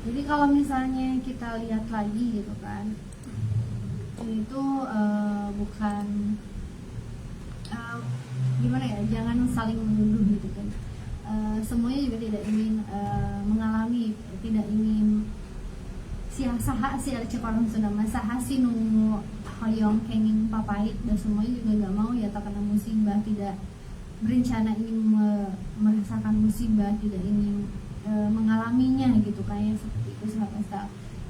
Jadi kalau misalnya kita lihat lagi gitu kan, ini tuh bukan gimana ya, jangan saling menuduh gitu kan. Semuanya juga tidak ingin mengalami, tidak ingin saha si ada cekorong sudah masaha si nunggu hoyong kenging papait, dan semuanya juga nggak mau ya terkena musibah, tidak berencana ingin merasakan musibah, tidak ingin mengalaminya gitu, kayak seperti itu sahabat.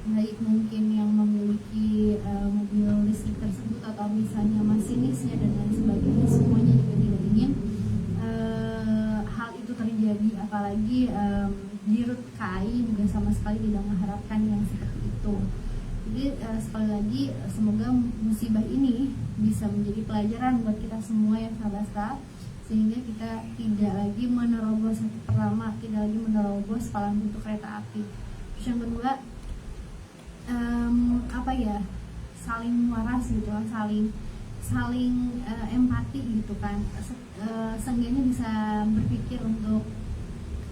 Baik mungkin yang memiliki mobil listrik tersebut atau misalnya masinisnya dan lain sebagainya, semuanya juga tidak ingin hal itu terjadi, apalagi Dirut KAI juga sama sekali tidak mengharapkan yang seperti itu. Jadi sekali lagi semoga musibah ini bisa menjadi pelajaran buat kita semua ya sahabat, sehingga kita tidak lagi menerobos pertama, tidak lagi menerobos palang pintu kereta api. Terus yang kedua, saling waras gitu, saling empati gitu kan. Seenggaknya bisa berpikir untuk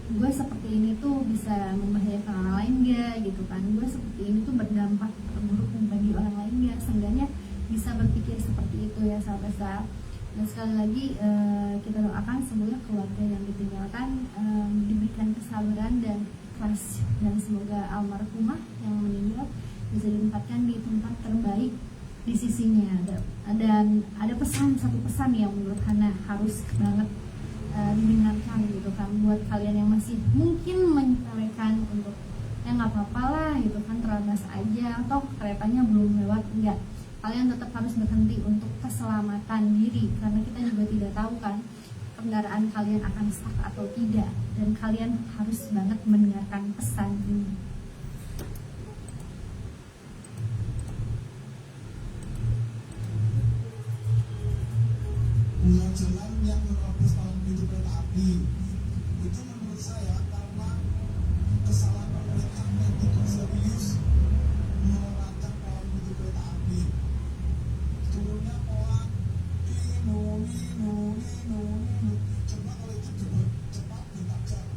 gue seperti ini tuh bisa membahayakan orang lain gak gitu kan, gue seperti ini tuh berdampak buruk bagi orang lain gak, seenggaknya bisa berpikir seperti itu ya sahabat. Dan sekali lagi kita doakan semoga keluarga yang ditinggalkan diberikan kesabaran dan ikhlas, dan semoga almarhumah yang meninggal bisa ditempatkan di tempat terbaik di sisinya. Dan ada satu pesan yang menurut Hana harus banget didengarkan gitu kan, buat kalian yang masih mungkin menyepelekan untuk ya nggak apa-apa lah gitu kan, terabas aja, atau keretanya belum lewat, enggak, kalian tetap harus berhenti untuk keselamatan diri, karena kita juga tidak tahu kan kendaraan kalian akan stuck atau tidak, dan kalian harus banget mendengarkan pesan ini. Punya jalan yang menerobos palang pintu kereta api itu menurut saya karena kesalahan pemerintahnya tidak serius merancang palang pintu kereta api. Turunnya pelan, nino. Coba kalau itu cepat bertajam,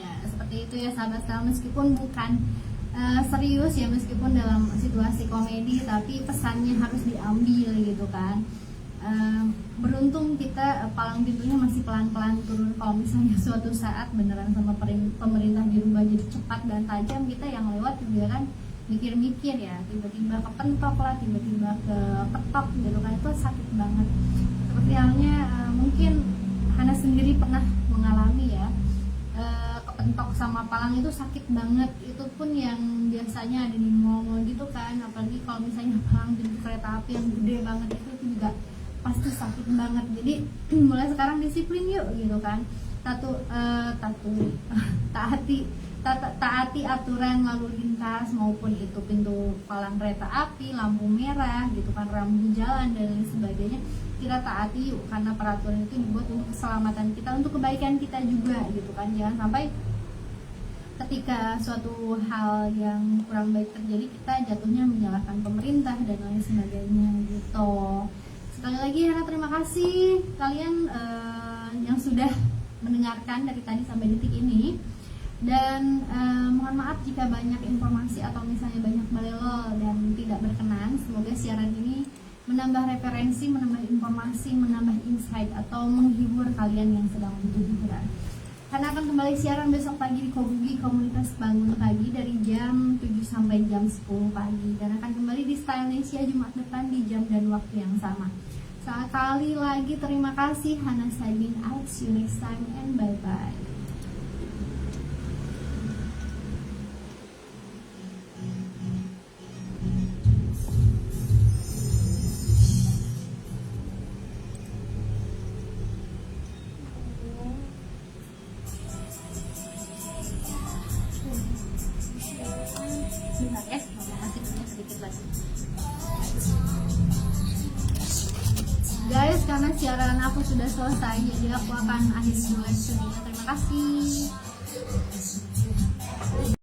Ya seperti itu ya sahabat, meskipun bukan serius ya, meskipun dalam situasi komedi, tapi pesannya harus diambil gitu kan. Beruntung kita palang pintunya masih pelan-pelan turun. Kalau misalnya suatu saat beneran sama pemerintah dirubah jadi cepat dan tajam, kita yang lewat juga kan mikir-mikir ya, tiba-tiba kepentok lah, tiba-tiba ke petok gitu kan, itu sakit banget. Seperti halnya mungkin Hana sendiri pernah mengalami ya, kepentok sama palang itu sakit banget. Itu pun yang biasanya ada di mall gitu kan, apalagi kalau misalnya palang pintu kereta api yang gede banget itu juga pasti sakit banget. Jadi mulai sekarang disiplin yuk gitu kan, taati aturan lalu lintas, maupun itu pintu palang kereta api, lampu merah gitu kan, rambu jalan dan lain sebagainya, kita taati yuk, karena peraturan itu dibuat untuk keselamatan kita, untuk kebaikan kita juga gitu kan. Jangan sampai ketika suatu hal yang kurang baik terjadi, kita jatuhnya menyalahkan pemerintah dan lain sebagainya gitu. Sekali lagi Hana terima kasih kalian yang sudah mendengarkan dari tadi sampai detik ini, dan mohon maaf jika banyak informasi atau misalnya banyak balelo dan tidak berkenan. Semoga siaran ini menambah referensi, menambah informasi, menambah insight, atau menghibur kalian yang sedang butuh hiburan. Karena akan kembali siaran besok pagi di Kobugi, komunitas bangun pagi, dari jam 7 sampai jam 10 pagi, dan akan kembali di Stylenesia Jumat depan di jam dan waktu yang sama. Sekali lagi terima kasih. Hana signing out, see you next time and bye bye. Bentar ya, mama kasih punya sedikit lagi. Guys, karena siaran aku sudah selesai, jadi aku akan akhiri dulu live streamingnya. Terima kasih.